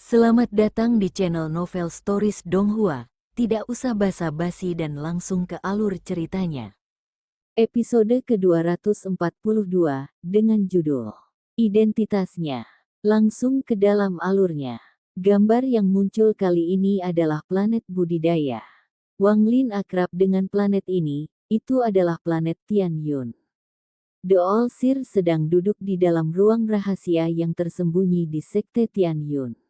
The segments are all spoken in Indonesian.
Selamat datang di channel Novel Stories Donghua. Tidak usah basa-basi dan langsung ke alur ceritanya. Episode ke-242 dengan judul Identitasnya. Langsung ke dalam alurnya. Gambar yang muncul kali ini adalah planet budidaya. Wang Lin akrab dengan planet ini, itu adalah planet Tianyun. The All-Seer sedang duduk di dalam ruang rahasia yang tersembunyi di sekte Tianyun.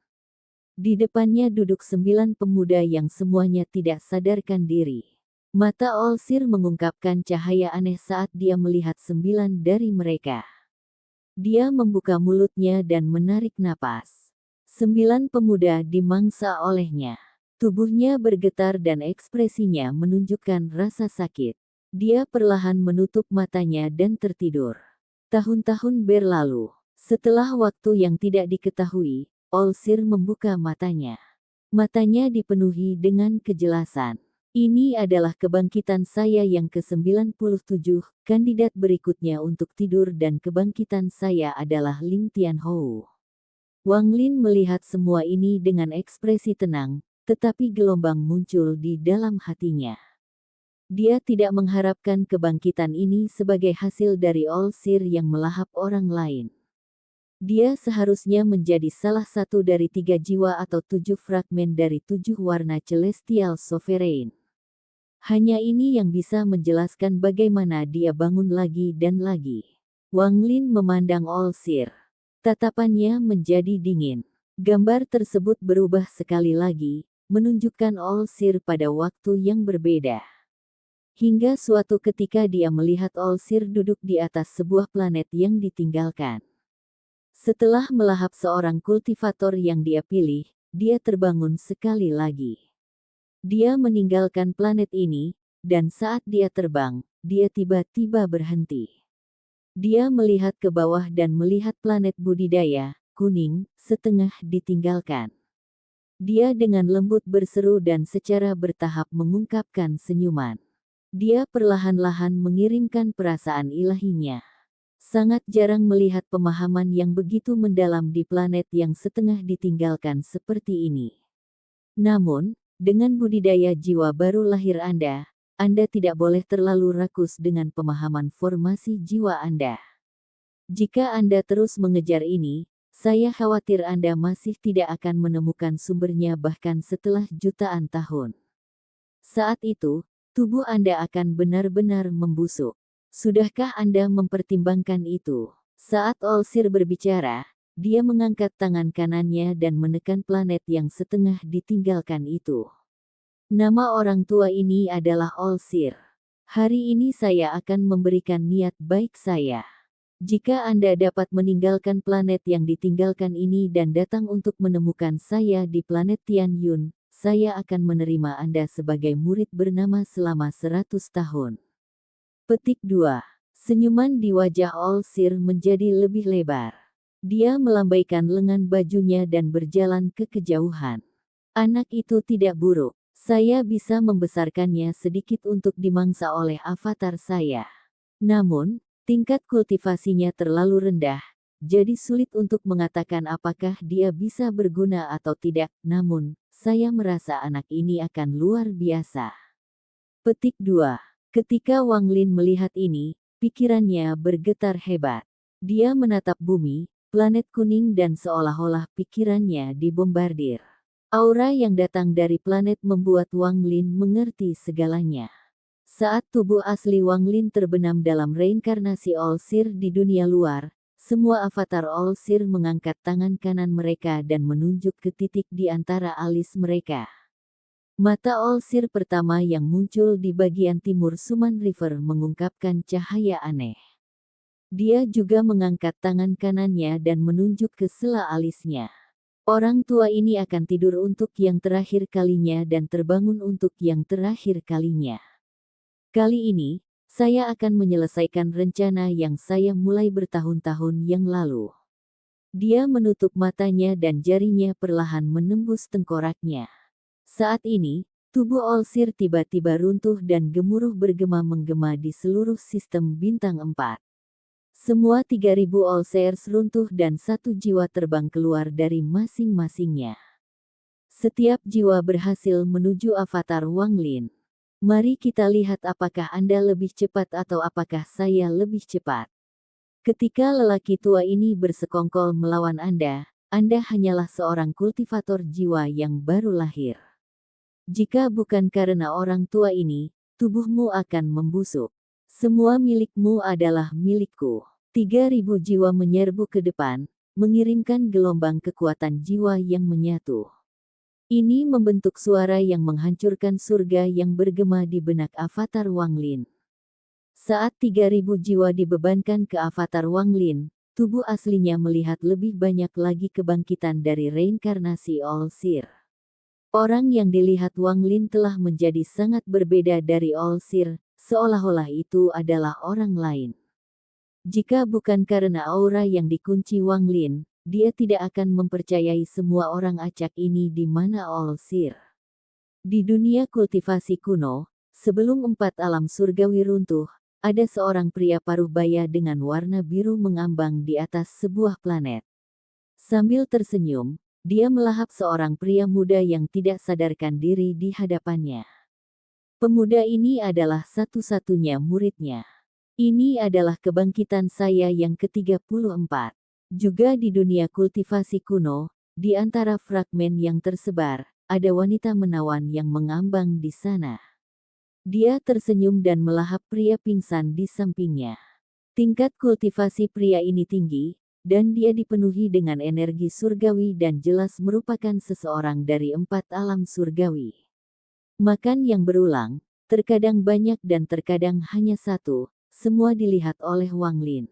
Di depannya duduk 9 pemuda yang semuanya tidak sadarkan diri. Mata All-Seer mengungkapkan cahaya aneh saat dia melihat 9 dari mereka. Dia membuka mulutnya dan menarik napas. 9 pemuda dimangsa olehnya. Tubuhnya bergetar dan ekspresinya menunjukkan rasa sakit. Dia perlahan menutup matanya dan tertidur. Tahun-tahun berlalu. Setelah waktu yang tidak diketahui, All-Seer membuka matanya. Matanya dipenuhi dengan kejelasan. Ini adalah kebangkitan saya yang ke-97, kandidat berikutnya untuk tidur dan kebangkitan saya adalah Ling Tianhou. Wang Lin melihat semua ini dengan ekspresi tenang, tetapi gelombang muncul di dalam hatinya. Dia tidak mengharapkan kebangkitan ini sebagai hasil dari All-Seer yang melahap orang lain. Dia seharusnya menjadi salah satu dari 3 jiwa atau 7 fragmen dari 7 warna Celestial Sovereign. Hanya ini yang bisa menjelaskan bagaimana dia bangun lagi dan lagi. Wang Lin memandang All-Seer. Tatapannya menjadi dingin. Gambar tersebut berubah sekali lagi, menunjukkan All-Seer pada waktu yang berbeda. Hingga suatu ketika dia melihat All-Seer duduk di atas sebuah planet yang ditinggalkan. Setelah melahap seorang kultivator yang dia pilih, dia terbangun sekali lagi. Dia meninggalkan planet ini, dan saat dia terbang, dia tiba-tiba berhenti. Dia melihat ke bawah dan melihat planet budidaya, kuning, setengah ditinggalkan. Dia dengan lembut berseru dan secara bertahap mengungkapkan senyuman. Dia perlahan-lahan mengirimkan perasaan ilahinya. Sangat jarang melihat pemahaman yang begitu mendalam di planet yang setengah ditinggalkan seperti ini. Namun, dengan budidaya jiwa baru lahir Anda tidak boleh terlalu rakus dengan pemahaman formasi jiwa Anda. Jika Anda terus mengejar ini, saya khawatir Anda masih tidak akan menemukan sumbernya bahkan setelah jutaan tahun. Saat itu, tubuh Anda akan benar-benar membusuk. Sudahkah Anda mempertimbangkan itu? Saat All-Seer berbicara, dia mengangkat tangan kanannya dan menekan planet yang setengah ditinggalkan itu. Nama orang tua ini adalah All-Seer. Hari ini saya akan memberikan niat baik saya. Jika Anda dapat meninggalkan planet yang ditinggalkan ini dan datang untuk menemukan saya di planet Tianyun, saya akan menerima Anda sebagai murid bernama selama 100 tahun. Petik 2. Senyuman di wajah All-Seer menjadi lebih lebar. Dia melambaikan lengan bajunya dan berjalan ke kejauhan. Anak itu tidak buruk. Saya bisa membesarkannya sedikit untuk dimangsa oleh avatar saya. Namun, tingkat kultivasinya terlalu rendah, jadi sulit untuk mengatakan apakah dia bisa berguna atau tidak. Namun, saya merasa anak ini akan luar biasa. Petik 2. Ketika Wang Lin melihat ini, pikirannya bergetar hebat. Dia menatap bumi, planet kuning dan seolah-olah pikirannya dibombardir. Aura yang datang dari planet membuat Wang Lin mengerti segalanya. Saat tubuh asli Wang Lin terbenam dalam reinkarnasi All-Seer di dunia luar, semua avatar All-Seer mengangkat tangan kanan mereka dan menunjuk ke titik di antara alis mereka. Mata All-Seer pertama yang muncul di bagian timur Suman River mengungkapkan cahaya aneh. Dia juga mengangkat tangan kanannya dan menunjuk ke sela alisnya. Orang tua ini akan tidur untuk yang terakhir kalinya dan terbangun untuk yang terakhir kalinya. Kali ini, saya akan menyelesaikan rencana yang saya mulai bertahun-tahun yang lalu. Dia menutup matanya dan jarinya perlahan menembus tengkoraknya. Saat ini, tubuh All-Seer tiba-tiba runtuh dan gemuruh bergema-menggema di seluruh sistem bintang 4. Semua 3000 All-Seers runtuh dan 1 jiwa terbang keluar dari masing-masingnya. Setiap jiwa berhasil menuju avatar Wang Lin. Mari kita lihat apakah Anda lebih cepat atau apakah saya lebih cepat. Ketika lelaki tua ini bersekongkol melawan Anda hanyalah seorang kultivator jiwa yang baru lahir. Jika bukan karena orang tua ini, tubuhmu akan membusuk. Semua milikmu adalah milikku. 3.000 jiwa menyerbu ke depan, mengirimkan gelombang kekuatan jiwa yang menyatu. Ini membentuk suara yang menghancurkan surga yang bergema di benak avatar Wang Lin. Saat 3.000 jiwa dibebankan ke avatar Wang Lin, tubuh aslinya melihat lebih banyak lagi kebangkitan dari reinkarnasi All Seer. Orang yang dilihat Wang Lin telah menjadi sangat berbeda dari All Seer, seolah-olah itu adalah orang lain. Jika bukan karena aura yang dikunci Wang Lin, dia tidak akan mempercayai semua orang acak ini di mana All Seer. Di dunia kultivasi kuno, sebelum 4 alam surgawi runtuh, ada seorang pria paruh baya dengan warna biru mengambang di atas sebuah planet. Sambil tersenyum, dia melahap seorang pria muda yang tidak sadarkan diri di hadapannya. Pemuda ini adalah satu-satunya muridnya. Ini adalah kebangkitan saya yang ke-34. Juga di dunia kultivasi kuno, di antara fragmen yang tersebar, ada wanita menawan yang mengambang di sana. Dia tersenyum dan melahap pria pingsan di sampingnya. Tingkat kultivasi pria ini tinggi, dan dia dipenuhi dengan energi surgawi dan jelas merupakan seseorang dari 4 alam surgawi. Makan yang berulang, terkadang banyak dan terkadang hanya satu, semua dilihat oleh Wang Lin.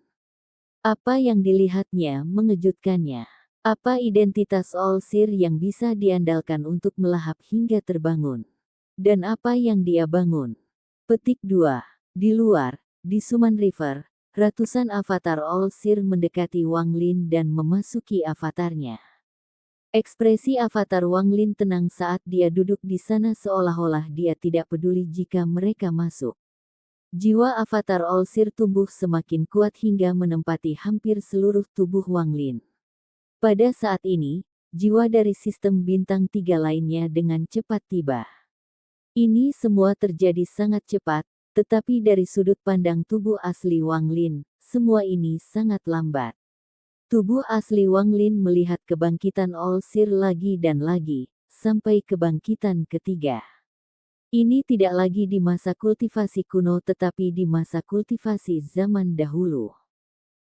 Apa yang dilihatnya mengejutkannya. Apa identitas All Seer yang bisa diandalkan untuk melahap hingga terbangun? Dan apa yang dia bangun? Petik 2. Di luar, di Suman River, ratusan avatar All Seer mendekati Wang Lin dan memasuki avatarnya. Ekspresi avatar Wang Lin tenang saat dia duduk di sana seolah-olah dia tidak peduli jika mereka masuk. Jiwa avatar All Seer tumbuh semakin kuat hingga menempati hampir seluruh tubuh Wang Lin. Pada saat ini, jiwa dari sistem bintang 3 lainnya dengan cepat tiba. Ini semua terjadi sangat cepat, tetapi dari sudut pandang tubuh asli Wang Lin, semua ini sangat lambat. Tubuh asli Wang Lin melihat kebangkitan All Seer lagi dan lagi, sampai kebangkitan ketiga. Ini tidak lagi di masa kultivasi kuno tetapi di masa kultivasi zaman dahulu.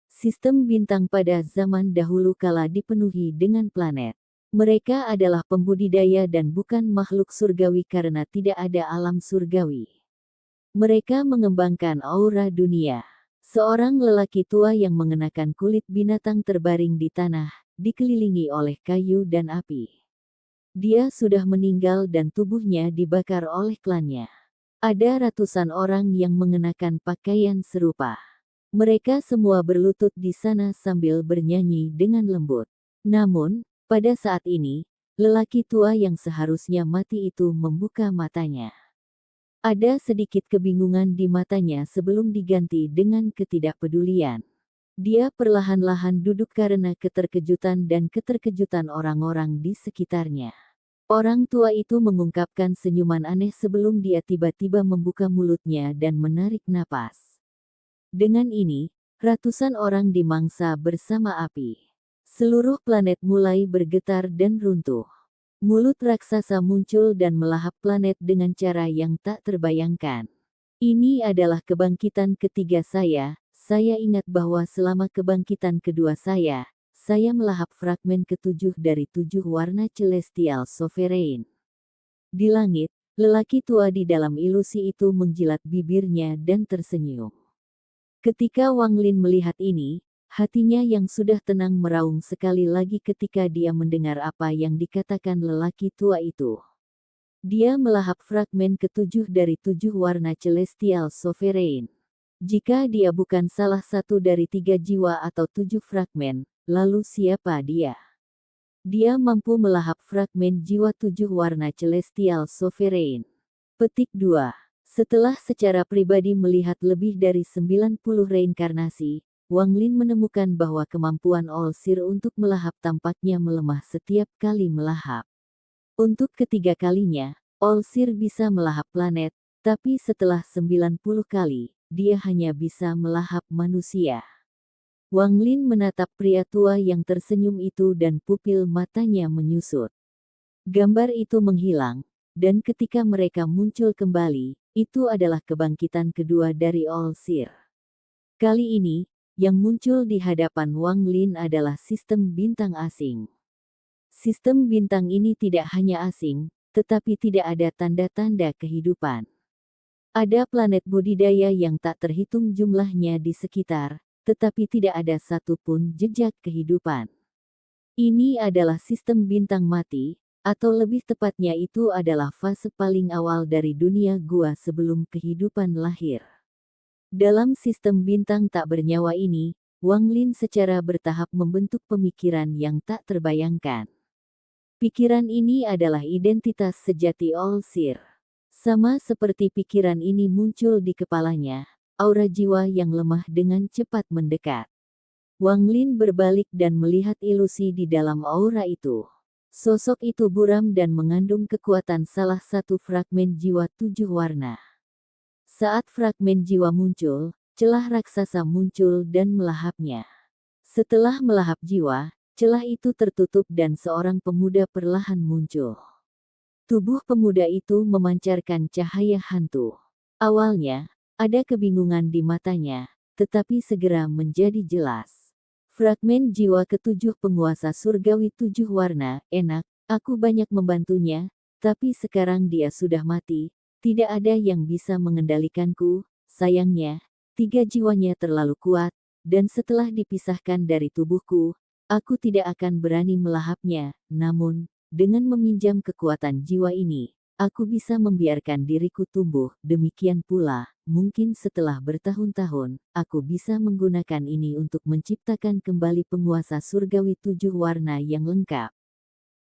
Sistem bintang pada zaman dahulu kala dipenuhi dengan planet. Mereka adalah pembudidaya dan bukan makhluk surgawi karena tidak ada alam surgawi. Mereka mengembangkan aura dunia. Seorang lelaki tua yang mengenakan kulit binatang terbaring di tanah, dikelilingi oleh kayu dan api. Dia sudah meninggal dan tubuhnya dibakar oleh klannya. Ada ratusan orang yang mengenakan pakaian serupa. Mereka semua berlutut di sana sambil bernyanyi dengan lembut. Namun, pada saat ini, lelaki tua yang seharusnya mati itu membuka matanya. Ada sedikit kebingungan di matanya sebelum diganti dengan ketidakpedulian. Dia perlahan-lahan duduk karena keterkejutan dan keterkejutan orang-orang di sekitarnya. Orang tua itu mengungkapkan senyuman aneh sebelum dia tiba-tiba membuka mulutnya dan menarik napas. Dengan ini, ratusan orang dimangsa bersama api. Seluruh planet mulai bergetar dan runtuh. Mulut raksasa muncul dan melahap planet dengan cara yang tak terbayangkan. Ini adalah kebangkitan ketiga saya ingat bahwa selama kebangkitan kedua saya melahap fragmen ke-7 dari 7 warna celestial sovereign. Di langit, lelaki tua di dalam ilusi itu menjilat bibirnya dan tersenyum. Ketika Wang Lin melihat ini, hatinya yang sudah tenang meraung sekali lagi ketika dia mendengar apa yang dikatakan lelaki tua itu. Dia melahap fragmen ke-7 dari 7 warna celestial sovereign. Jika dia bukan salah satu dari 3 jiwa atau 7 fragmen, lalu siapa dia? Dia mampu melahap fragmen jiwa 7 warna celestial sovereign. Petik 2. Setelah secara pribadi melihat lebih dari 90 reinkarnasi, Wang Lin menemukan bahwa kemampuan All Seer untuk melahap tampaknya melemah setiap kali melahap. Untuk ketiga kalinya, All-Seer bisa melahap planet, tapi setelah 90 kali, dia hanya bisa melahap manusia. Wang Lin menatap pria tua yang tersenyum itu dan pupil matanya menyusut. Gambar itu menghilang, dan ketika mereka muncul kembali, itu adalah kebangkitan kedua dari All-Seer. Kali ini, yang muncul di hadapan Wang Lin adalah sistem bintang asing. Sistem bintang ini tidak hanya asing, tetapi tidak ada tanda-tanda kehidupan. Ada planet budidaya yang tak terhitung jumlahnya di sekitar, tetapi tidak ada satupun jejak kehidupan. Ini adalah sistem bintang mati, atau lebih tepatnya itu adalah fase paling awal dari dunia gua sebelum kehidupan lahir. Dalam sistem bintang tak bernyawa ini, Wang Lin secara bertahap membentuk pemikiran yang tak terbayangkan. Pikiran ini adalah identitas sejati All-Seer. Sama seperti pikiran ini muncul di kepalanya, aura jiwa yang lemah dengan cepat mendekat. Wang Lin berbalik dan melihat ilusi di dalam aura itu. Sosok itu buram dan mengandung kekuatan salah satu fragmen jiwa 7 warna. Saat fragmen jiwa muncul, celah raksasa muncul dan melahapnya. Setelah melahap jiwa, celah itu tertutup dan seorang pemuda perlahan muncul. Tubuh pemuda itu memancarkan cahaya hantu. Awalnya, ada kebingungan di matanya, tetapi segera menjadi jelas. Fragmen jiwa ketujuh penguasa surgawi 7 warna, enak, aku banyak membantunya, tapi sekarang dia sudah mati, tidak ada yang bisa mengendalikanku, sayangnya, 3 jiwanya terlalu kuat, dan setelah dipisahkan dari tubuhku, aku tidak akan berani melahapnya, namun, dengan meminjam kekuatan jiwa ini, aku bisa membiarkan diriku tumbuh, demikian pula, mungkin setelah bertahun-tahun, aku bisa menggunakan ini untuk menciptakan kembali penguasa surgawi 7 warna yang lengkap.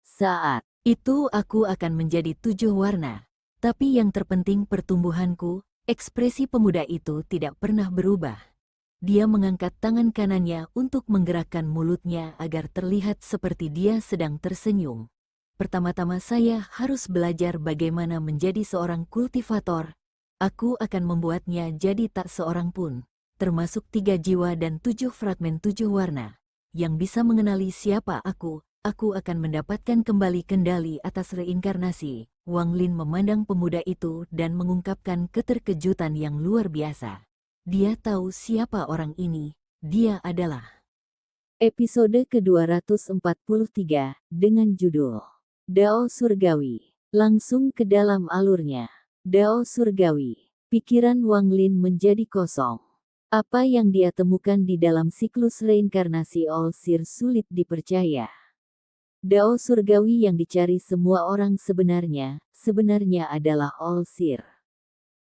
Saat Itu aku akan menjadi 7 warna. Tapi yang terpenting pertumbuhanku, ekspresi pemuda itu tidak pernah berubah. Dia mengangkat tangan kanannya untuk menggerakkan mulutnya agar terlihat seperti dia sedang tersenyum. Pertama-tama saya harus belajar bagaimana menjadi seorang kultivator. Aku akan membuatnya jadi tak seorang pun, termasuk 3 jiwa dan 7 fragmen 7 warna, yang bisa mengenali siapa aku akan mendapatkan kembali kendali atas reinkarnasi. Wang Lin memandang pemuda itu dan mengungkapkan keterkejutan yang luar biasa. Dia tahu siapa orang ini, dia adalah episode ke-243, dengan judul Dao Surgawi. Langsung ke dalam alurnya. Dao Surgawi. Pikiran Wang Lin menjadi kosong. Apa yang dia temukan di dalam siklus reinkarnasi All-Seer sulit dipercaya. Dao Surgawi yang dicari semua orang sebenarnya adalah All-Seer.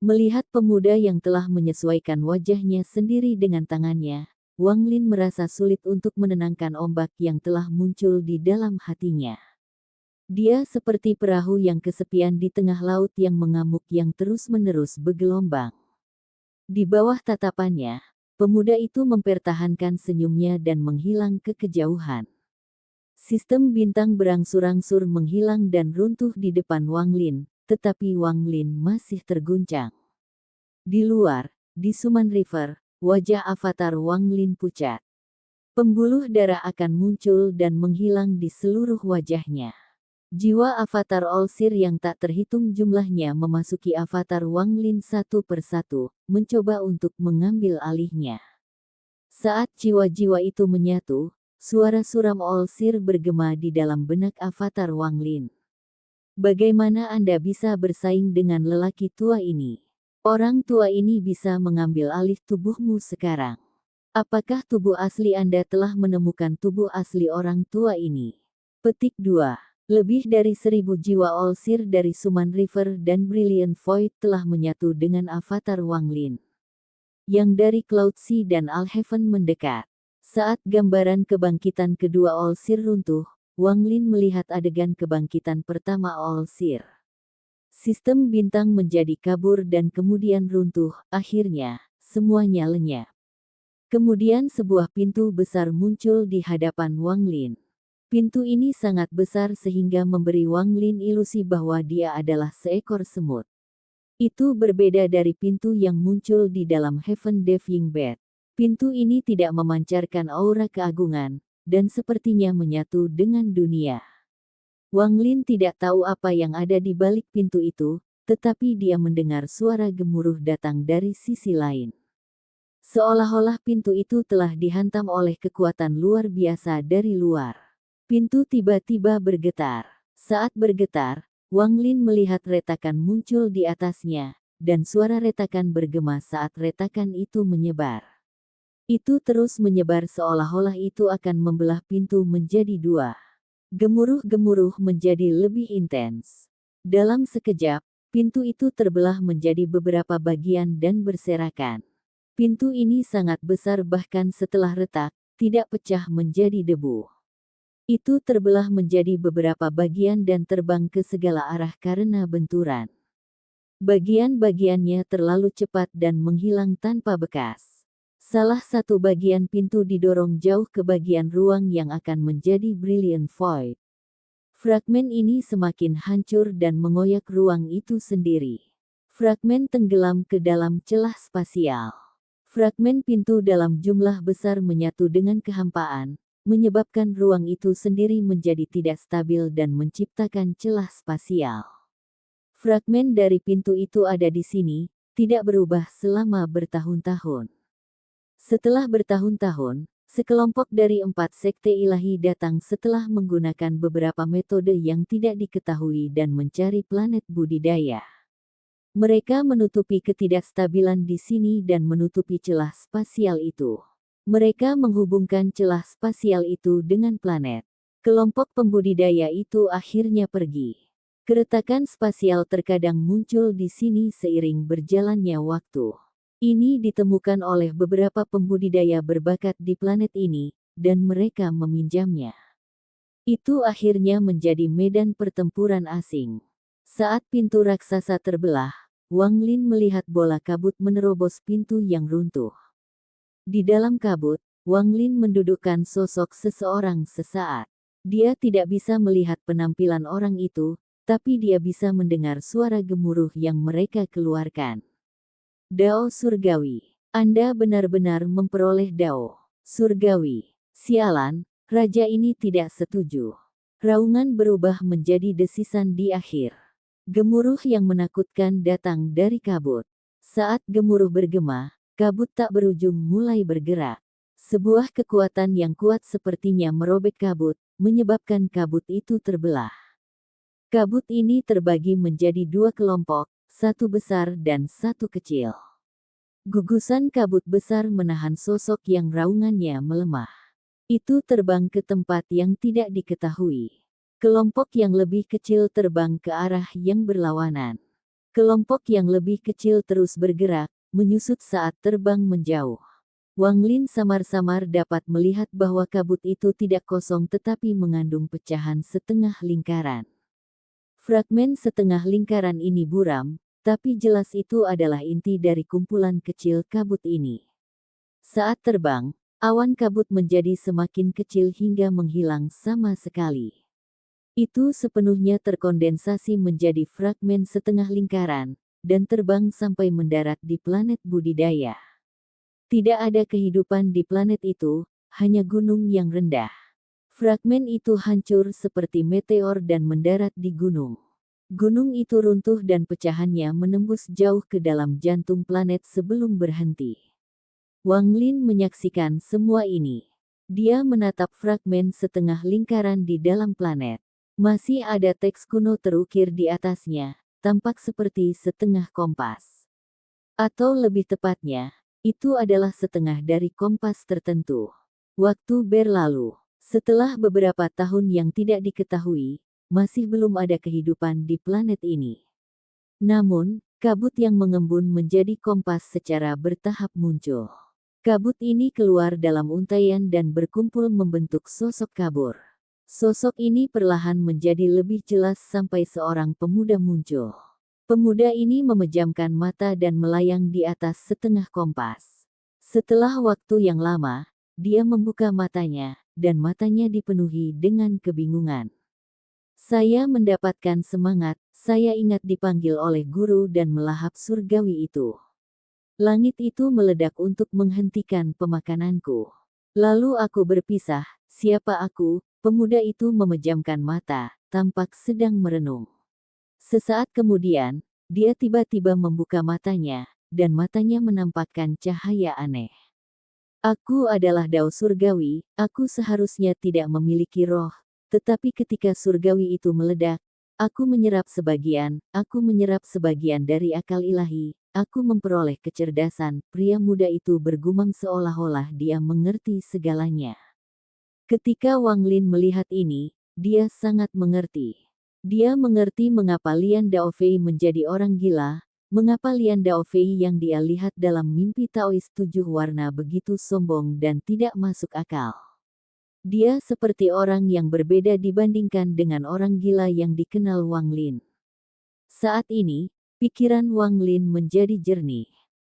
Melihat pemuda yang telah menyesuaikan wajahnya sendiri dengan tangannya, Wang Lin merasa sulit untuk menenangkan ombak yang telah muncul di dalam hatinya. Dia seperti perahu yang kesepian di tengah laut yang mengamuk yang terus-menerus bergelombang. Di bawah tatapannya, pemuda itu mempertahankan senyumnya dan menghilang ke kejauhan. Sistem bintang berangsur-angsur menghilang dan runtuh di depan Wang Lin, tetapi Wang Lin masih terguncang. Di luar, di Suman River, wajah avatar Wang Lin pucat. Pembuluh darah akan muncul dan menghilang di seluruh wajahnya. Jiwa avatar All-Seer yang tak terhitung jumlahnya memasuki avatar Wang Lin satu persatu, mencoba untuk mengambil alihnya. Saat jiwa-jiwa itu menyatu, suara suram All-Seer bergema di dalam benak avatar Wang Lin. Bagaimana Anda bisa bersaing dengan lelaki tua ini? Orang tua ini bisa mengambil alih tubuhmu sekarang. Apakah tubuh asli Anda telah menemukan tubuh asli orang tua ini? Petik 2. Lebih dari 1000 jiwa All-Seer dari Suman River dan Brilliant Void telah menyatu dengan avatar Wang Lin. Yang dari Cloud Sea dan Alheaven mendekat. Saat gambaran kebangkitan kedua All-Seer runtuh, Wang Lin melihat adegan kebangkitan pertama All-Seer. Sistem bintang menjadi kabur dan kemudian runtuh, akhirnya, semuanya lenyap. Kemudian sebuah pintu besar muncul di hadapan Wang Lin. Pintu ini sangat besar sehingga memberi Wang Lin ilusi bahwa dia adalah seekor semut. Itu berbeda dari pintu yang muncul di dalam Heaven Diving Bed. Pintu ini tidak memancarkan aura keagungan, dan sepertinya menyatu dengan dunia. Wang Lin tidak tahu apa yang ada di balik pintu itu, tetapi dia mendengar suara gemuruh datang dari sisi lain. Seolah-olah pintu itu telah dihantam oleh kekuatan luar biasa dari luar. Pintu tiba-tiba bergetar. Saat bergetar, Wang Lin melihat retakan muncul di atasnya, dan suara retakan bergema saat retakan itu menyebar. Itu terus menyebar seolah-olah itu akan membelah pintu menjadi dua. Gemuruh-gemuruh menjadi lebih intens. Dalam sekejap, pintu itu terbelah menjadi beberapa bagian dan berserakan. Pintu ini sangat besar bahkan setelah retak, tidak pecah menjadi debu. Itu terbelah menjadi beberapa bagian dan terbang ke segala arah karena benturan. Bagian-bagiannya terlalu cepat dan menghilang tanpa bekas. Salah satu bagian pintu didorong jauh ke bagian ruang yang akan menjadi Brilliant Void. Fragmen ini semakin hancur dan mengoyak ruang itu sendiri. Fragmen tenggelam ke dalam celah spasial. Fragmen pintu dalam jumlah besar menyatu dengan kehampaan, menyebabkan ruang itu sendiri menjadi tidak stabil dan menciptakan celah spasial. Fragmen dari pintu itu ada di sini, tidak berubah selama bertahun-tahun. Setelah bertahun-tahun, sekelompok dari 4 sekte ilahi datang setelah menggunakan beberapa metode yang tidak diketahui dan mencari planet budidaya. Mereka menutupi ketidakstabilan di sini dan menutupi celah spasial itu. Mereka menghubungkan celah spasial itu dengan planet. Kelompok pembudidaya itu akhirnya pergi. Keretakan spasial terkadang muncul di sini seiring berjalannya waktu. Ini ditemukan oleh beberapa pembudidaya berbakat di planet ini, dan mereka meminjamnya. Itu akhirnya menjadi medan pertempuran asing. Saat pintu raksasa terbelah, Wang Lin melihat bola kabut menerobos pintu yang runtuh. Di dalam kabut, Wang Lin mendudukkan sosok seseorang sesaat. Dia tidak bisa melihat penampilan orang itu, tapi dia bisa mendengar suara gemuruh yang mereka keluarkan. Dao surgawi. Anda benar-benar memperoleh dao surgawi. Sialan, raja ini tidak setuju. Raungan berubah menjadi desisan di akhir. Gemuruh yang menakutkan datang dari kabut. Saat gemuruh bergema, kabut tak berujung mulai bergerak. Sebuah kekuatan yang kuat sepertinya merobek kabut, menyebabkan kabut itu terbelah. Kabut ini terbagi menjadi 2 kelompok, satu besar dan satu kecil. Gugusan kabut besar menahan sosok yang raungannya melemah. Itu terbang ke tempat yang tidak diketahui. Kelompok yang lebih kecil terbang ke arah yang berlawanan. Kelompok yang lebih kecil terus bergerak, menyusut saat terbang menjauh. Wang Lin samar-samar dapat melihat bahwa kabut itu tidak kosong tetapi mengandung pecahan setengah lingkaran. Fragmen setengah lingkaran ini buram, tapi jelas itu adalah inti dari kumpulan kecil kabut ini. Saat terbang, awan kabut menjadi semakin kecil hingga menghilang sama sekali. Itu sepenuhnya terkondensasi menjadi fragmen setengah lingkaran, dan terbang sampai mendarat di planet budidaya. Tidak ada kehidupan di planet itu, hanya gunung yang rendah. Fragmen itu hancur seperti meteor dan mendarat di gunung. Gunung itu runtuh dan pecahannya menembus jauh ke dalam jantung planet sebelum berhenti. Wang Lin menyaksikan semua ini. Dia menatap fragmen setengah lingkaran di dalam planet. Masih ada teks kuno terukir di atasnya, tampak seperti setengah kompas. Atau lebih tepatnya, itu adalah setengah dari kompas tertentu. Waktu berlalu. Setelah beberapa tahun yang tidak diketahui, masih belum ada kehidupan di planet ini. Namun, kabut yang mengembun menjadi kompas secara bertahap muncul. Kabut ini keluar dalam untaian dan berkumpul membentuk sosok kabur. Sosok ini perlahan menjadi lebih jelas sampai seorang pemuda muncul. Pemuda ini memejamkan mata dan melayang di atas setengah kompas. Setelah waktu yang lama, dia membuka matanya, dan matanya dipenuhi dengan kebingungan. Saya mendapatkan semangat, saya ingat dipanggil oleh guru dan melahap surgawi itu. Langit itu meledak untuk menghentikan pemakananku. Lalu aku berpisah, siapa aku? Pemuda itu memejamkan mata, tampak sedang merenung. Sesaat kemudian, dia tiba-tiba membuka matanya, dan matanya menampakkan cahaya aneh. Aku adalah Dao Surgawi, aku seharusnya tidak memiliki roh, tetapi ketika surgawi itu meledak, aku menyerap sebagian dari akal ilahi, aku memperoleh kecerdasan. Pria muda itu bergumam seolah-olah dia mengerti segalanya. Ketika Wang Lin melihat ini, dia sangat mengerti. Dia mengerti mengapa Lian Daofei menjadi orang gila, mengapa Lian Daofei yang dia lihat dalam mimpi Taois 7 warna begitu sombong dan tidak masuk akal. Dia seperti orang yang berbeda dibandingkan dengan orang gila yang dikenal Wang Lin. Saat ini, pikiran Wang Lin menjadi jernih.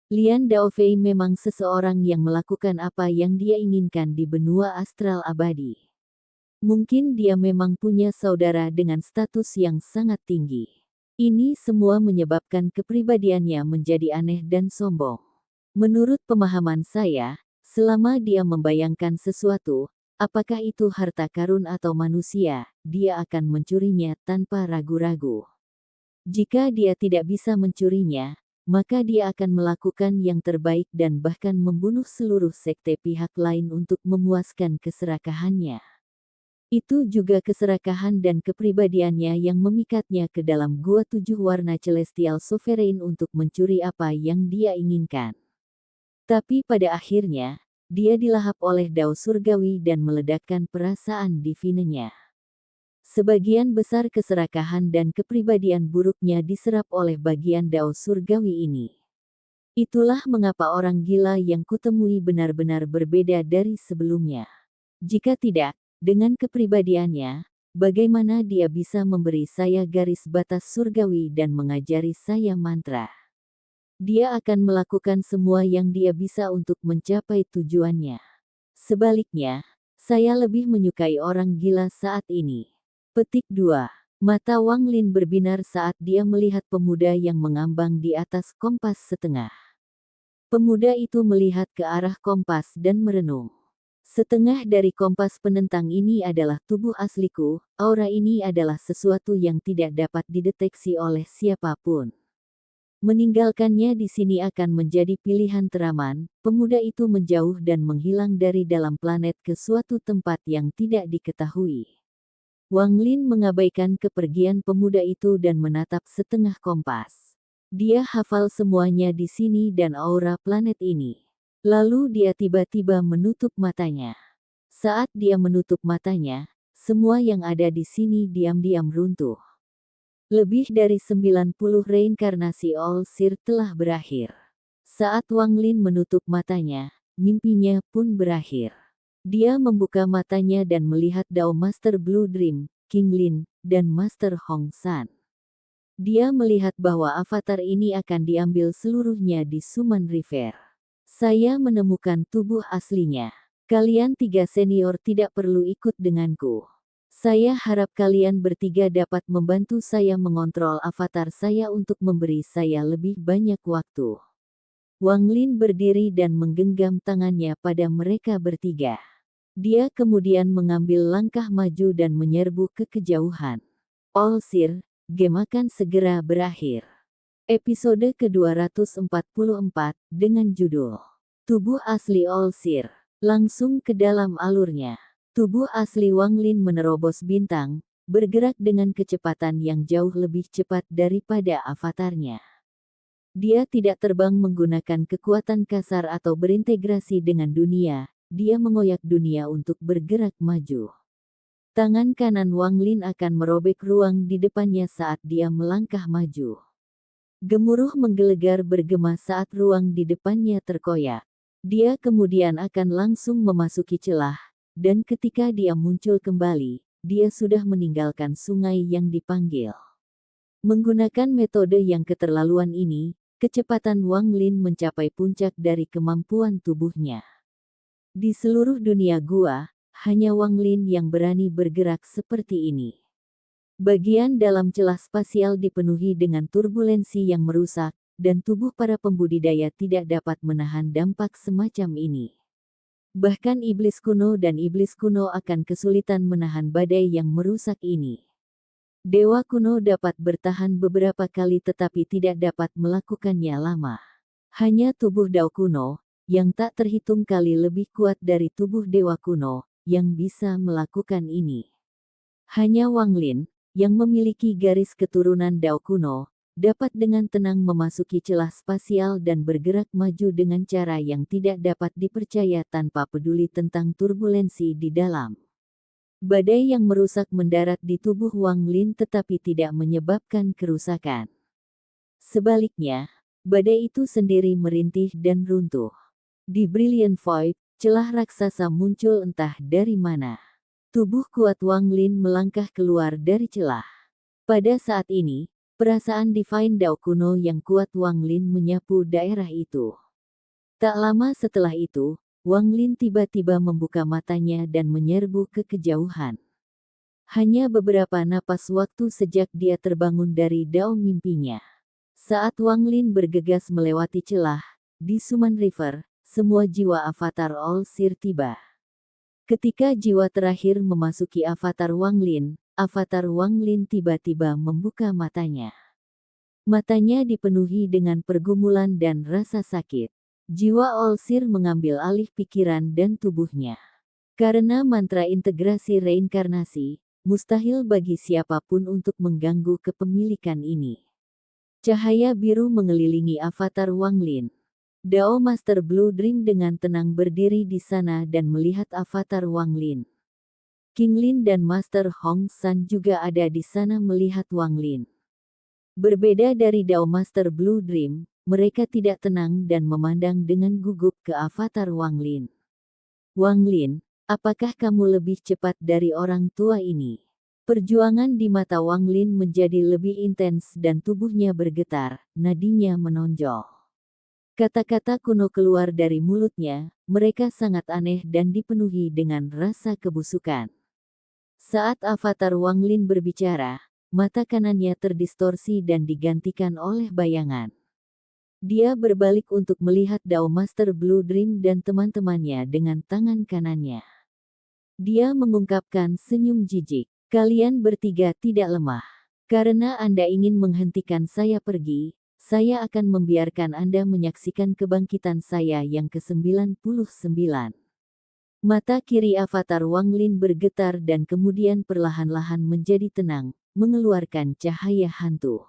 Lian Daofei memang seseorang yang melakukan apa yang dia inginkan di benua astral abadi. Mungkin dia memang punya saudara dengan status yang sangat tinggi. Ini semua menyebabkan kepribadiannya menjadi aneh dan sombong. Menurut pemahaman saya, selama dia membayangkan sesuatu, apakah itu harta karun atau manusia, dia akan mencurinya tanpa ragu-ragu. Jika dia tidak bisa mencurinya, maka dia akan melakukan yang terbaik dan bahkan membunuh seluruh sekte pihak lain untuk memuaskan keserakahannya. Itu juga keserakahan dan kepribadiannya yang memikatnya ke dalam gua 7 warna celestial sovereign untuk mencuri apa yang dia inginkan. Tapi pada akhirnya, dia dilahap oleh Dao Surgawi dan meledakkan perasaan divinenya. Sebagian besar keserakahan dan kepribadian buruknya diserap oleh bagian Dao Surgawi ini. Itulah mengapa orang gila yang kutemui benar-benar berbeda dari sebelumnya. Jika tidak, dengan kepribadiannya, bagaimana dia bisa memberi saya garis batas surgawi dan mengajari saya mantra? Dia akan melakukan semua yang dia bisa untuk mencapai tujuannya. Sebaliknya, saya lebih menyukai orang gila saat ini. Petik 2. Mata Wang Lin berbinar saat dia melihat pemuda yang mengambang di atas kompas setengah. Pemuda itu melihat ke arah kompas dan merenung. Setengah dari kompas penentang ini adalah tubuh asliku, aura ini adalah sesuatu yang tidak dapat dideteksi oleh siapapun. Meninggalkannya di sini akan menjadi pilihan teraman. Pemuda itu menjauh dan menghilang dari dalam planet ke suatu tempat yang tidak diketahui. Wang Lin mengabaikan kepergian pemuda itu dan menatap setengah kompas. Dia hafal semuanya di sini dan aura planet ini. Lalu dia tiba-tiba menutup matanya. Saat dia menutup matanya, semua yang ada di sini diam-diam runtuh. Lebih dari 90 reinkarnasi All Seer telah berakhir. Saat Wang Lin menutup matanya, mimpinya pun berakhir. Dia membuka matanya dan melihat Dao Master Blue Dream, King Lin, dan Master Hong San. Dia melihat bahwa avatar ini akan diambil seluruhnya di Suman River. Saya menemukan tubuh aslinya. Kalian 3 senior tidak perlu ikut denganku. Saya harap kalian bertiga dapat membantu saya mengontrol avatar saya untuk memberi saya lebih banyak waktu. Wang Lin berdiri dan menggenggam tangannya pada mereka bertiga. Dia kemudian mengambil langkah maju dan menyerbu ke kejauhan. All Seer, game akan segera berakhir. Episode ke-244, dengan judul Tubuh Asli All Seer. Langsung ke dalam alurnya. Tubuh asli Wang Lin menerobos bintang, bergerak dengan kecepatan yang jauh lebih cepat daripada avatarnya. Dia tidak terbang menggunakan kekuatan kasar atau berintegrasi dengan dunia, dia mengoyak dunia untuk bergerak maju. Tangan kanan Wang Lin akan merobek ruang di depannya saat dia melangkah maju. Gemuruh menggelegar bergema saat ruang di depannya terkoyak. Dia kemudian akan langsung memasuki celah, dan ketika dia muncul kembali, dia sudah meninggalkan sungai yang dipanggil. Menggunakan metode yang keterlaluan ini, kecepatan Wang Lin mencapai puncak dari kemampuan tubuhnya. Di seluruh dunia gua, hanya Wang Lin yang berani bergerak seperti ini. Bagian dalam celah spasial dipenuhi dengan turbulensi yang merusak, dan tubuh para pembudidaya tidak dapat menahan dampak semacam ini. Bahkan iblis kuno dan iblis kuno akan kesulitan menahan badai yang merusak ini. Dewa kuno dapat bertahan beberapa kali tetapi tidak dapat melakukannya lama. Hanya tubuh Dao kuno, yang tak terhitung kali lebih kuat dari tubuh Dewa kuno, yang bisa melakukan ini. Hanya Wang Lin, yang memiliki garis keturunan Dao kuno, dapat dengan tenang memasuki celah spasial dan bergerak maju dengan cara yang tidak dapat dipercaya tanpa peduli tentang turbulensi di dalam. Badai yang merusak mendarat di tubuh Wang Lin tetapi tidak menyebabkan kerusakan. Sebaliknya, badai itu sendiri merintih dan runtuh. Di Brilliant Void, celah raksasa muncul entah dari mana. Tubuh kuat Wang Lin melangkah keluar dari celah. Pada saat ini, perasaan Divine Dao kuno yang kuat Wang Lin menyapu daerah itu. Tak lama setelah itu, Wang Lin tiba-tiba membuka matanya dan menyerbu ke kejauhan. Hanya beberapa napas waktu sejak dia terbangun dari dao mimpinya. Saat Wang Lin bergegas melewati celah, di Suman River, semua jiwa avatar All Seer tiba. Ketika jiwa terakhir memasuki avatar Wang Lin tiba-tiba membuka matanya. Matanya dipenuhi dengan pergumulan dan rasa sakit. Jiwa All Seer mengambil alih pikiran dan tubuhnya. Karena mantra integrasi reinkarnasi, mustahil bagi siapapun untuk mengganggu kepemilikan ini. Cahaya biru mengelilingi avatar Wang Lin. Dao Master Blue Dream dengan tenang berdiri di sana dan melihat avatar Wang Lin. King Lin dan Master Hong San juga ada di sana melihat Wang Lin. Berbeda dari Dao Master Blue Dream, mereka tidak tenang dan memandang dengan gugup ke avatar Wang Lin. Wang Lin, apakah kamu lebih cepat dari orang tua ini? Perjuangan di mata Wang Lin menjadi lebih intens dan tubuhnya bergetar, nadinya menonjol. Kata-kata kuno keluar dari mulutnya, mereka sangat aneh dan dipenuhi dengan rasa kebusukan. Saat avatar Wang Lin berbicara, mata kanannya terdistorsi dan digantikan oleh bayangan. Dia berbalik untuk melihat Dao Master Blue Dream dan teman-temannya dengan tangan kanannya. Dia mengungkapkan senyum jijik. Kalian bertiga tidak lemah. Karena Anda ingin menghentikan saya pergi, saya akan membiarkan Anda menyaksikan kebangkitan saya yang ke-99. Mata kiri avatar Wang Lin bergetar dan kemudian perlahan-lahan menjadi tenang, mengeluarkan cahaya hantu.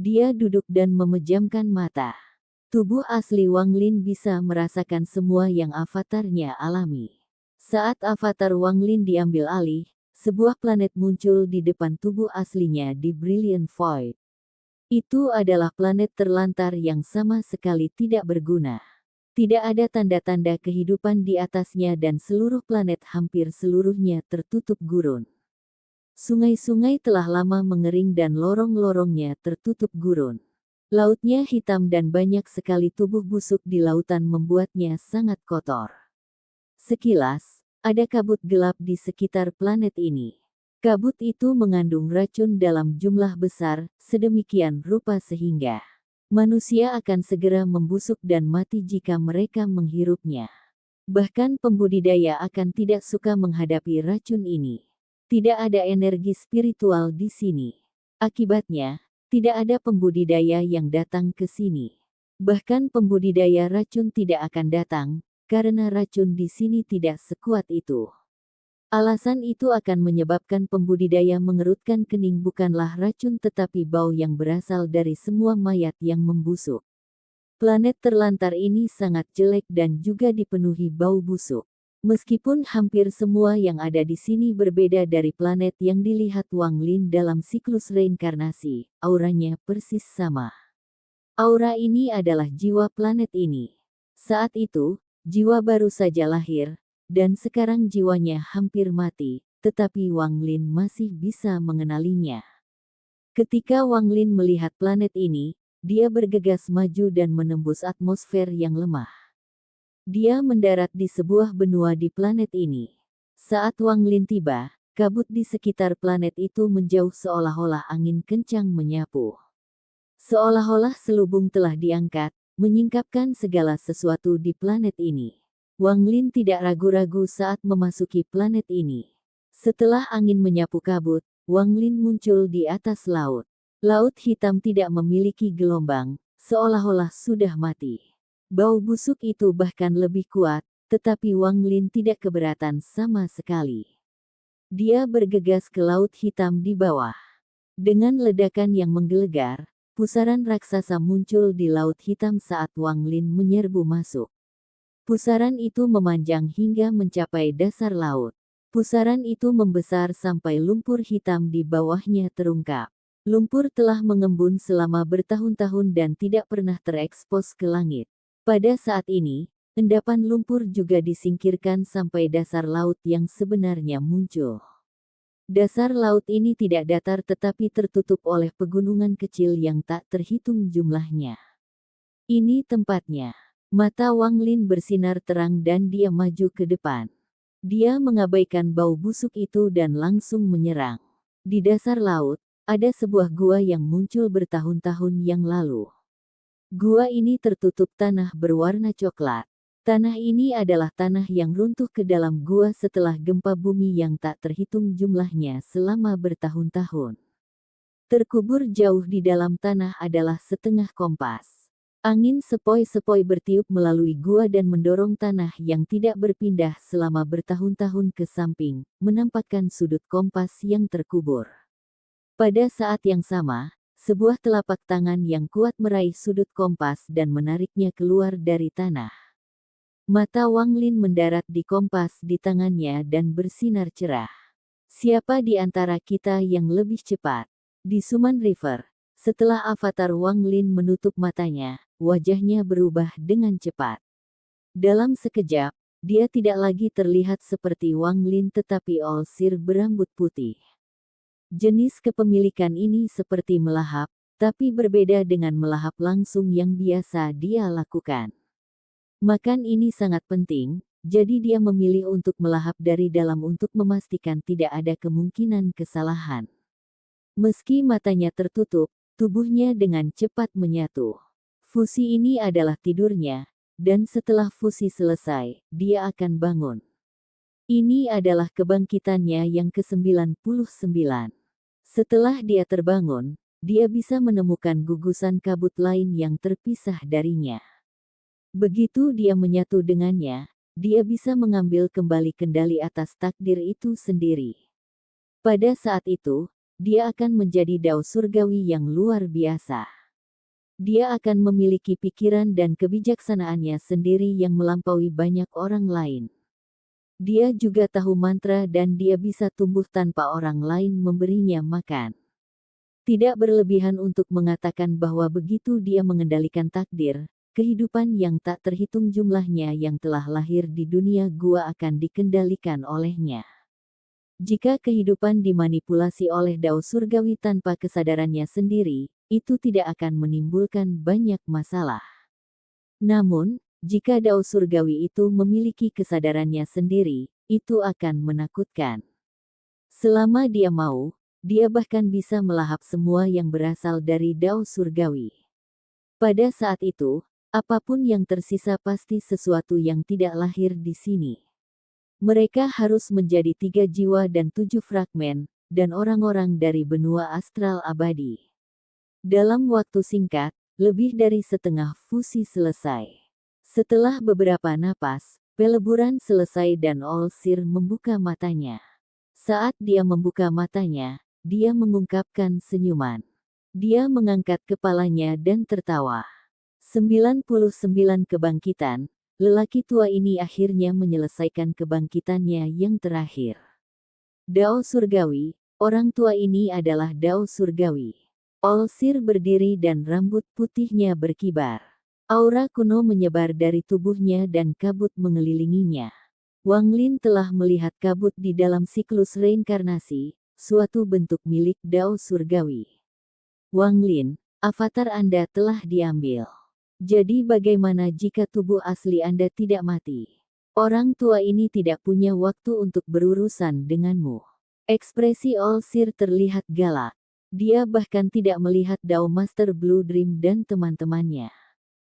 Dia duduk dan memejamkan mata. Tubuh asli Wang Lin bisa merasakan semua yang avatarnya alami. Saat avatar Wang Lin diambil alih, sebuah planet muncul di depan tubuh aslinya di Brilliant Void. Itu adalah planet terlantar yang sama sekali tidak berguna. Tidak ada tanda-tanda kehidupan di atasnya dan seluruh planet hampir seluruhnya tertutup gurun. Sungai-sungai telah lama mengering dan lorong-lorongnya tertutup gurun. Lautnya hitam dan banyak sekali tubuh busuk di lautan membuatnya sangat kotor. Sekilas, ada kabut gelap di sekitar planet ini. Kabut itu mengandung racun dalam jumlah besar, sedemikian rupa sehingga manusia akan segera membusuk dan mati jika mereka menghirupnya. Bahkan pembudidaya akan tidak suka menghadapi racun ini. Tidak ada energi spiritual di sini. Akibatnya, tidak ada pembudidaya yang datang ke sini. Bahkan pembudidaya racun tidak akan datang, karena racun di sini tidak sekuat itu. Alasan itu akan menyebabkan pembudidaya mengerutkan kening bukanlah racun tetapi bau yang berasal dari semua mayat yang membusuk. Planet terlantar ini sangat jelek dan juga dipenuhi bau busuk. Meskipun hampir semua yang ada di sini berbeda dari planet yang dilihat Wang Lin dalam siklus reinkarnasi, auranya persis sama. Aura ini adalah jiwa planet ini. Saat itu, jiwa baru saja lahir, dan sekarang jiwanya hampir mati, tetapi Wang Lin masih bisa mengenalinya. Ketika Wang Lin melihat planet ini, dia bergegas maju dan menembus atmosfer yang lemah. Dia mendarat di sebuah benua di planet ini. Saat Wang Lin tiba, kabut di sekitar planet itu menjauh seolah-olah angin kencang menyapu. Seolah-olah selubung telah diangkat, menyingkapkan segala sesuatu di planet ini. Wang Lin tidak ragu-ragu saat memasuki planet ini. Setelah angin menyapu kabut, Wang Lin muncul di atas laut. Laut hitam tidak memiliki gelombang, seolah-olah sudah mati. Bau busuk itu bahkan lebih kuat, tetapi Wang Lin tidak keberatan sama sekali. Dia bergegas ke laut hitam di bawah. Dengan ledakan yang menggelegar, pusaran raksasa muncul di laut hitam saat Wang Lin menyerbu masuk. Pusaran itu memanjang hingga mencapai dasar laut. Pusaran itu membesar sampai lumpur hitam di bawahnya terungkap. Lumpur telah mengembun selama bertahun-tahun dan tidak pernah terekspos ke langit. Pada saat ini, endapan lumpur juga disingkirkan sampai dasar laut yang sebenarnya muncul. Dasar laut ini tidak datar tetapi tertutup oleh pegunungan kecil yang tak terhitung jumlahnya. Ini tempatnya. Mata Wang Lin bersinar terang dan dia maju ke depan. Dia mengabaikan bau busuk itu dan langsung menyerang. Di dasar laut, ada sebuah gua yang muncul bertahun-tahun yang lalu. Gua ini tertutup tanah berwarna coklat. Tanah ini adalah tanah yang runtuh ke dalam gua setelah gempa bumi yang tak terhitung jumlahnya selama bertahun-tahun. Terkubur jauh di dalam tanah adalah setengah kompas. Angin sepoi-sepoi bertiup melalui gua dan mendorong tanah yang tidak berpindah selama bertahun-tahun ke samping, menampakkan sudut kompas yang terkubur. Pada saat yang sama, sebuah telapak tangan yang kuat meraih sudut kompas dan menariknya keluar dari tanah. Mata Wang Lin mendarat di kompas di tangannya dan bersinar cerah. Siapa di antara kita yang lebih cepat? Di Suman River, setelah avatar Wang Lin menutup matanya, wajahnya berubah dengan cepat. Dalam sekejap, dia tidak lagi terlihat seperti Wang Lin tetapi Olsir berambut putih. Jenis kepemilikan ini seperti melahap, tapi berbeda dengan melahap langsung yang biasa dia lakukan. Makan ini sangat penting, jadi dia memilih untuk melahap dari dalam untuk memastikan tidak ada kemungkinan kesalahan. Meski matanya tertutup, tubuhnya dengan cepat menyatu. Fusi ini adalah tidurnya, dan setelah fusi selesai, dia akan bangun. Ini adalah kebangkitannya yang ke-99. Setelah dia terbangun, dia bisa menemukan gugusan kabut lain yang terpisah darinya. Begitu dia menyatu dengannya, dia bisa mengambil kembali kendali atas takdir itu sendiri. Pada saat itu, dia akan menjadi dao surgawi yang luar biasa. Dia akan memiliki pikiran dan kebijaksanaannya sendiri yang melampaui banyak orang lain. Dia juga tahu mantra dan dia bisa tumbuh tanpa orang lain memberinya makan. Tidak berlebihan untuk mengatakan bahwa begitu dia mengendalikan takdir, kehidupan yang tak terhitung jumlahnya yang telah lahir di dunia gua akan dikendalikan olehnya. Jika kehidupan dimanipulasi oleh dao surgawi tanpa kesadarannya sendiri, itu tidak akan menimbulkan banyak masalah. Namun, jika dao surgawi itu memiliki kesadarannya sendiri, itu akan menakutkan. Selama dia mau, dia bahkan bisa melahap semua yang berasal dari dao surgawi. Pada saat itu, apapun yang tersisa pasti sesuatu yang tidak lahir di sini. Mereka harus menjadi 3 jiwa dan 7 fragmen, dan orang-orang dari benua astral abadi. Dalam waktu singkat, lebih dari setengah fusi selesai. Setelah beberapa napas, peleburan selesai dan Olsir membuka matanya. Saat dia membuka matanya, dia mengungkapkan senyuman. Dia mengangkat kepalanya dan tertawa. 99 kebangkitan, lelaki tua ini akhirnya menyelesaikan kebangkitannya yang terakhir. Dao surgawi, orang tua ini adalah dao surgawi. Olsir berdiri dan rambut putihnya berkibar. Aura kuno menyebar dari tubuhnya dan kabut mengelilinginya. Wang Lin telah melihat kabut di dalam siklus reinkarnasi, suatu bentuk milik dao surgawi. Wang Lin, avatar Anda telah diambil. Jadi bagaimana jika tubuh asli Anda tidak mati? Orang tua ini tidak punya waktu untuk berurusan denganmu. Ekspresi All-Seer terlihat galak. Dia bahkan tidak melihat Dao Master Blue Dream dan teman-temannya.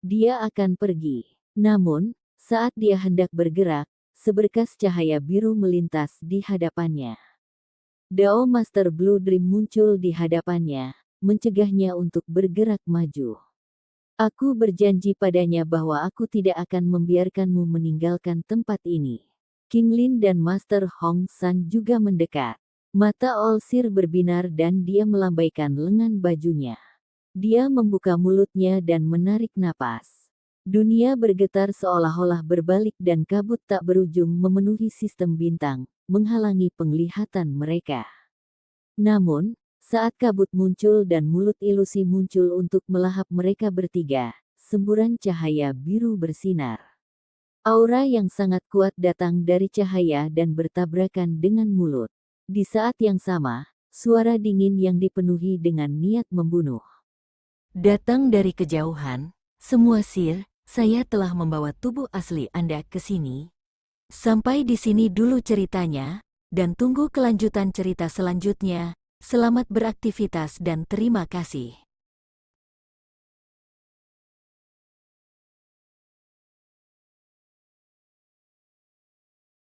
Dia akan pergi. Namun, saat dia hendak bergerak, seberkas cahaya biru melintas di hadapannya. Dao Master Blue Dream muncul di hadapannya, mencegahnya untuk bergerak maju. Aku berjanji padanya bahwa aku tidak akan membiarkanmu meninggalkan tempat ini. King Lin dan Master Hong San juga mendekat. Mata All-Seer berbinar dan dia melambaikan lengan bajunya. Dia membuka mulutnya dan menarik napas. Dunia bergetar seolah-olah berbalik dan kabut tak berujung memenuhi sistem bintang, menghalangi penglihatan mereka. Namun, saat kabut muncul dan mulut ilusi muncul untuk melahap mereka bertiga, semburan cahaya biru bersinar. Aura yang sangat kuat datang dari cahaya dan bertabrakan dengan mulut. Di saat yang sama, suara dingin yang dipenuhi dengan niat membunuh. Datang dari kejauhan, semua Seer, saya telah membawa tubuh asli Anda ke sini. Sampai di sini dulu ceritanya, dan tunggu kelanjutan cerita selanjutnya. Selamat beraktivitas dan terima kasih.